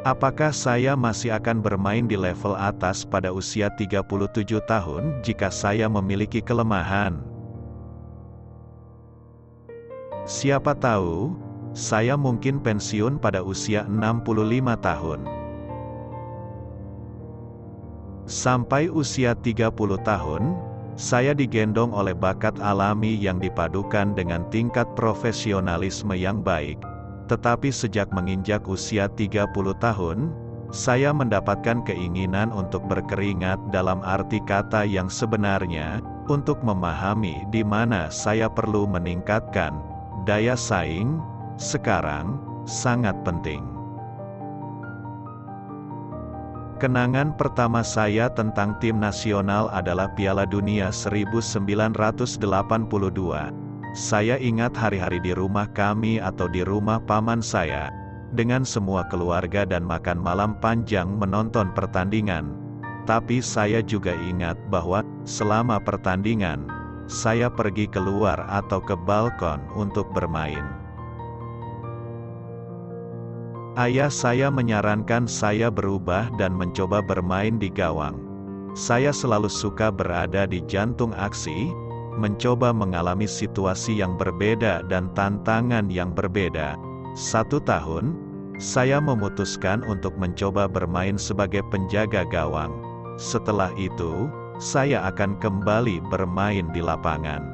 Apakah saya masih akan bermain di level atas pada usia 37 tahun jika saya memiliki kelemahan? Siapa tahu, saya mungkin pensiun pada usia 65 tahun. Sampai usia 30 tahun, saya digendong oleh bakat alami yang dipadukan dengan tingkat profesionalisme yang baik. Tetapi sejak menginjak usia 30 tahun, saya mendapatkan keinginan untuk berkeringat dalam arti kata yang sebenarnya, untuk memahami di mana saya perlu meningkatkan daya saing. Sekarang, sangat penting. Kenangan pertama saya tentang tim nasional adalah Piala Dunia 1982. Saya ingat hari-hari di rumah kami atau di rumah paman saya, dengan semua keluarga dan makan malam panjang menonton pertandingan. Tapi saya juga ingat bahwa, selama pertandingan, saya pergi keluar atau ke balkon untuk bermain. Ayah saya menyarankan saya berubah dan mencoba bermain di gawang. Saya selalu suka berada di jantung aksi, mencoba mengalami situasi yang berbeda dan tantangan yang berbeda. 1 tahun, saya memutuskan untuk mencoba bermain sebagai penjaga gawang. Setelah itu, saya akan kembali bermain di lapangan.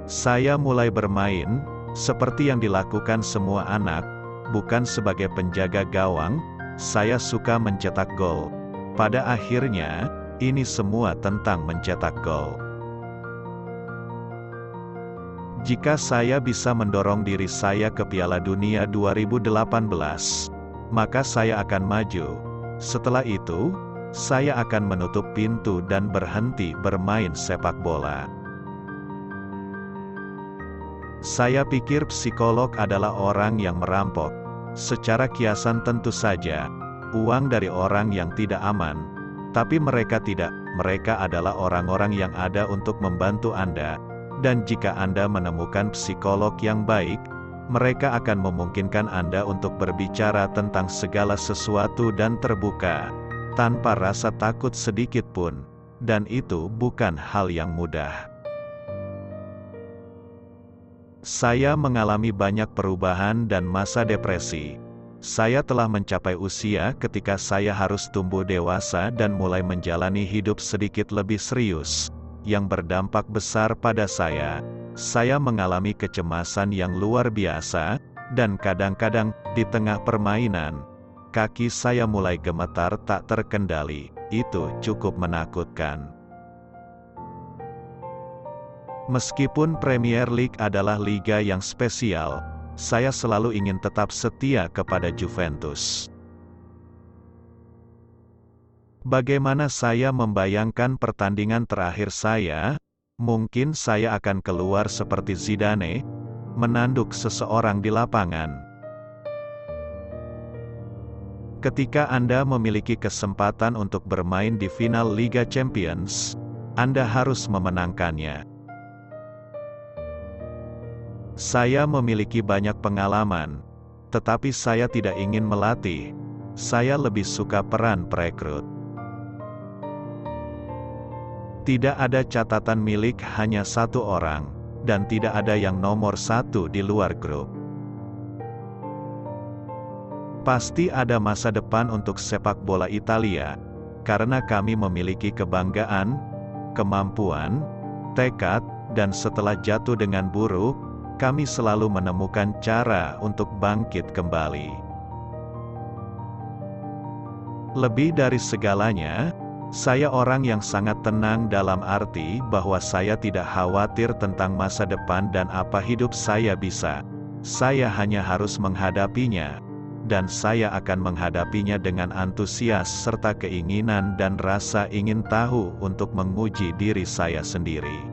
Saya mulai bermain, seperti yang dilakukan semua anak, bukan sebagai penjaga gawang. Saya suka mencetak gol. Pada akhirnya, ini semua tentang mencetak gol. Jika saya bisa mendorong diri saya ke Piala Dunia 2018, maka saya akan maju. Setelah itu, saya akan menutup pintu dan berhenti bermain sepak bola. Saya pikir psikolog adalah orang yang merampok. Secara kiasan tentu saja, uang dari orang yang tidak aman. Tapi mereka tidak, mereka adalah orang-orang yang ada untuk membantu Anda. Dan jika Anda menemukan psikolog yang baik, mereka akan memungkinkan Anda untuk berbicara tentang segala sesuatu dan terbuka, tanpa rasa takut sedikit pun. Dan itu bukan hal yang mudah. Saya mengalami banyak perubahan dan masa depresi. Saya telah mencapai usia ketika saya harus tumbuh dewasa dan mulai menjalani hidup sedikit lebih serius, yang berdampak besar pada saya. Saya mengalami kecemasan yang luar biasa, dan kadang-kadang, di tengah permainan, kaki saya mulai gemetar tak terkendali. Itu cukup menakutkan. Meskipun Premier League adalah liga yang spesial, saya selalu ingin tetap setia kepada Juventus. Bagaimana saya membayangkan pertandingan terakhir saya? Mungkin saya akan keluar seperti Zidane, menanduk seseorang di lapangan. Ketika Anda memiliki kesempatan untuk bermain di final Liga Champions, Anda harus memenangkannya. Saya memiliki banyak pengalaman, tetapi saya tidak ingin melatih. Saya lebih suka peran perekrut. Tidak ada catatan milik hanya satu orang, dan tidak ada yang nomor 1 di luar grup. Pasti ada masa depan untuk sepak bola Italia, karena kami memiliki kebanggaan, kemampuan, tekad, dan setelah jatuh dengan buruk, kami selalu menemukan cara untuk bangkit kembali. Lebih dari segalanya, saya orang yang sangat tenang dalam arti bahwa saya tidak khawatir tentang masa depan dan apa hidup saya bisa. Saya hanya harus menghadapinya, dan saya akan menghadapinya dengan antusias serta keinginan dan rasa ingin tahu untuk menguji diri saya sendiri.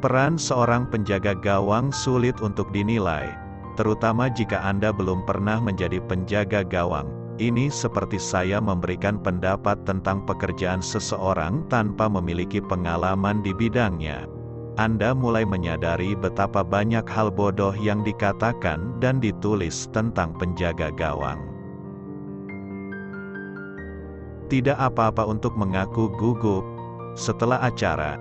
Peran seorang penjaga gawang sulit untuk dinilai, terutama jika Anda belum pernah menjadi penjaga gawang. Ini seperti saya memberikan pendapat tentang pekerjaan seseorang tanpa memiliki pengalaman di bidangnya. Anda mulai menyadari betapa banyak hal bodoh yang dikatakan dan ditulis tentang penjaga gawang. Tidak apa-apa untuk mengaku gugup setelah acara,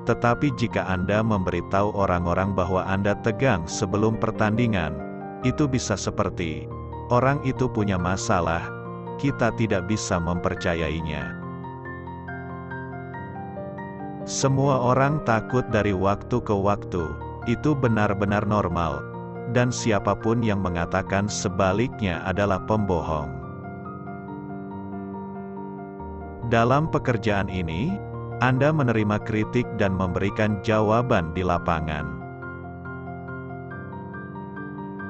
tetapi jika Anda memberitahu orang-orang bahwa Anda tegang sebelum pertandingan, itu bisa seperti, "Orang itu punya masalah, kita tidak bisa mempercayainya." Semua orang takut dari waktu ke waktu, itu benar-benar normal, dan siapapun yang mengatakan sebaliknya adalah pembohong. Dalam pekerjaan ini, Anda menerima kritik dan memberikan jawaban di lapangan.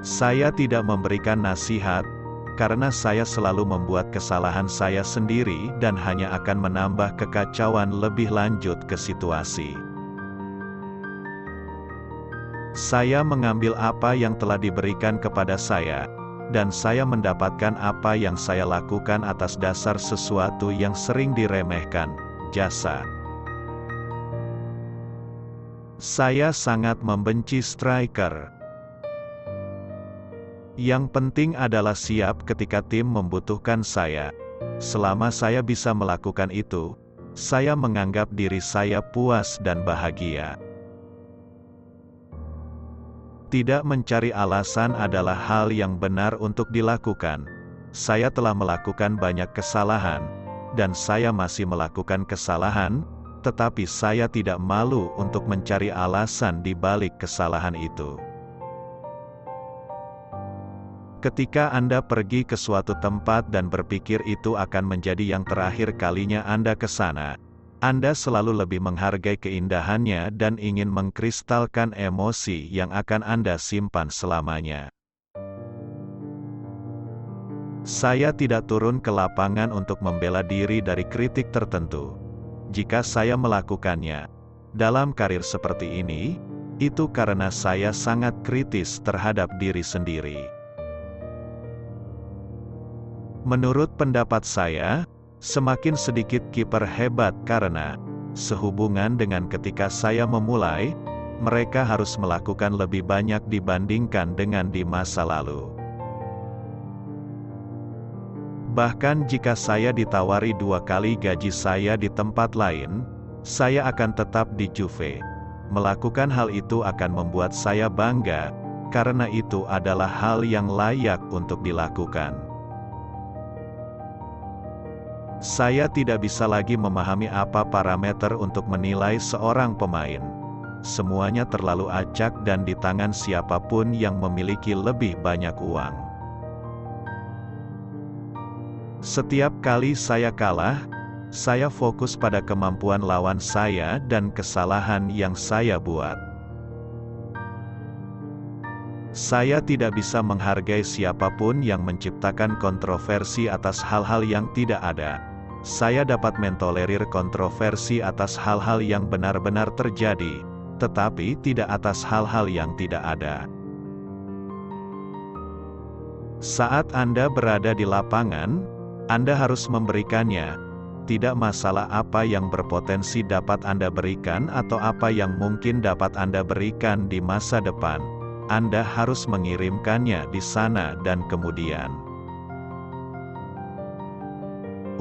Saya tidak memberikan nasihat, karena saya selalu membuat kesalahan saya sendiri dan hanya akan menambah kekacauan lebih lanjut ke situasi. Saya mengambil apa yang telah diberikan kepada saya, dan saya mendapatkan apa yang saya lakukan atas dasar sesuatu yang sering diremehkan, jasa. Saya sangat membenci striker. Yang penting adalah siap ketika tim membutuhkan saya. Selama saya bisa melakukan itu, saya menganggap diri saya puas dan bahagia. Tidak mencari alasan adalah hal yang benar untuk dilakukan. Saya telah melakukan banyak kesalahan, dan saya masih melakukan kesalahan, tetapi saya tidak malu untuk mencari alasan di balik kesalahan itu. Ketika Anda pergi ke suatu tempat dan berpikir itu akan menjadi yang terakhir kalinya Anda ke sana, Anda selalu lebih menghargai keindahannya dan ingin mengkristalkan emosi yang akan Anda simpan selamanya. Saya tidak turun ke lapangan untuk membela diri dari kritik tertentu. Jika saya melakukannya dalam karir seperti ini, itu karena saya sangat kritis terhadap diri sendiri. Menurut pendapat saya, semakin sedikit kiper hebat karena, sehubungan dengan ketika saya memulai, mereka harus melakukan lebih banyak dibandingkan dengan di masa lalu. Bahkan jika saya ditawari 2 kali gaji saya di tempat lain, saya akan tetap di Juve. Melakukan hal itu akan membuat saya bangga, karena itu adalah hal yang layak untuk dilakukan. Saya tidak bisa lagi memahami apa parameter untuk menilai seorang pemain. Semuanya terlalu acak dan di tangan siapapun yang memiliki lebih banyak uang. Setiap kali saya kalah, saya fokus pada kemampuan lawan saya dan kesalahan yang saya buat. Saya tidak bisa menghargai siapapun yang menciptakan kontroversi atas hal-hal yang tidak ada. Saya dapat mentolerir kontroversi atas hal-hal yang benar-benar terjadi, tetapi tidak atas hal-hal yang tidak ada. Saat Anda berada di lapangan, Anda harus memberikannya. Tidak masalah apa yang berpotensi dapat Anda berikan atau apa yang mungkin dapat Anda berikan di masa depan. Anda harus mengirimkannya di sana dan kemudian.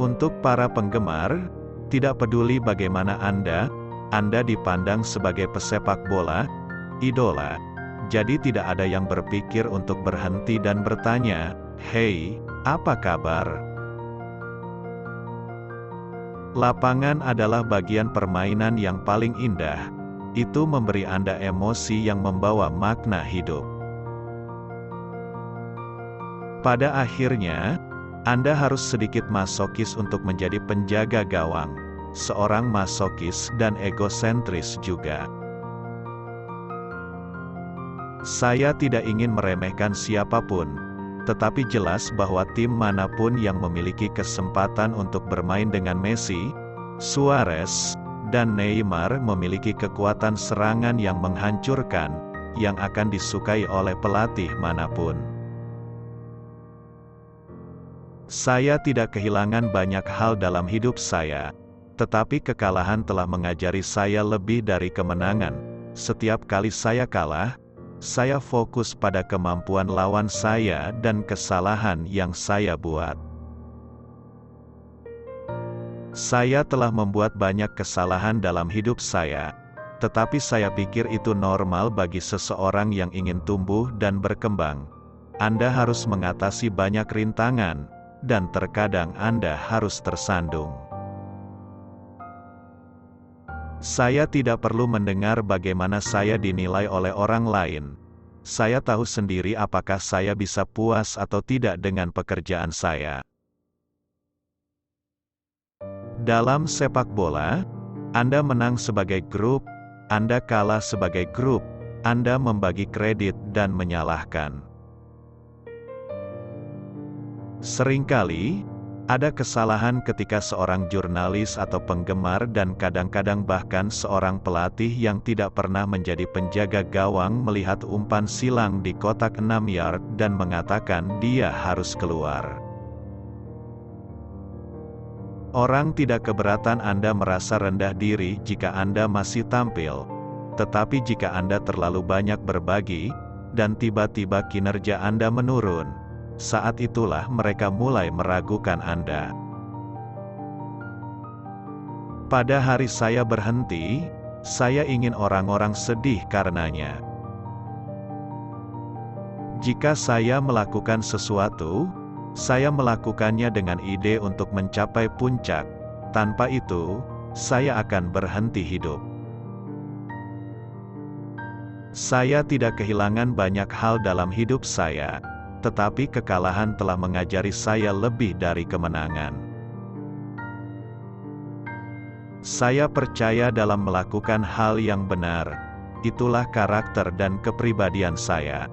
Untuk para penggemar, tidak peduli bagaimana Anda dipandang sebagai pesepak bola, idola. Jadi tidak ada yang berpikir untuk berhenti dan bertanya, "Hei, apa kabar?" Lapangan adalah bagian permainan yang paling indah. Itu memberi Anda emosi yang membawa makna hidup. Pada akhirnya, Anda harus sedikit masokis untuk menjadi penjaga gawang, seorang masokis dan egosentris juga. Saya tidak ingin meremehkan siapapun, tetapi jelas bahwa tim manapun yang memiliki kesempatan untuk bermain dengan Messi, Suarez, dan Neymar memiliki kekuatan serangan yang menghancurkan, yang akan disukai oleh pelatih manapun. Saya tidak kehilangan banyak hal dalam hidup saya, tetapi kekalahan telah mengajari saya lebih dari kemenangan. Setiap kali saya kalah, saya fokus pada kemampuan lawan saya dan kesalahan yang saya buat. Saya telah membuat banyak kesalahan dalam hidup saya, tetapi saya pikir itu normal bagi seseorang yang ingin tumbuh dan berkembang. Anda harus mengatasi banyak rintangan, dan terkadang Anda harus tersandung. Saya tidak perlu mendengar bagaimana saya dinilai oleh orang lain. Saya tahu sendiri apakah saya bisa puas atau tidak dengan pekerjaan saya. Dalam sepak bola, Anda menang sebagai grup, Anda kalah sebagai grup, Anda membagi kredit dan menyalahkan. Seringkali, ada kesalahan ketika seorang jurnalis atau penggemar dan kadang-kadang bahkan seorang pelatih yang tidak pernah menjadi penjaga gawang melihat umpan silang di kotak 6 yard dan mengatakan dia harus keluar. Orang tidak keberatan Anda merasa rendah diri jika Anda masih tampil, tetapi jika Anda terlalu banyak berbagi, dan tiba-tiba kinerja Anda menurun, saat itulah mereka mulai meragukan Anda. Pada hari saya berhenti, saya ingin orang-orang sedih karenanya. Jika saya melakukan sesuatu, saya melakukannya dengan ide untuk mencapai puncak. Tanpa itu, saya akan berhenti hidup. Saya tidak kehilangan banyak hal dalam hidup saya, tetapi kekalahan telah mengajari saya lebih dari kemenangan. Saya percaya dalam melakukan hal yang benar. Itulah karakter dan kepribadian saya.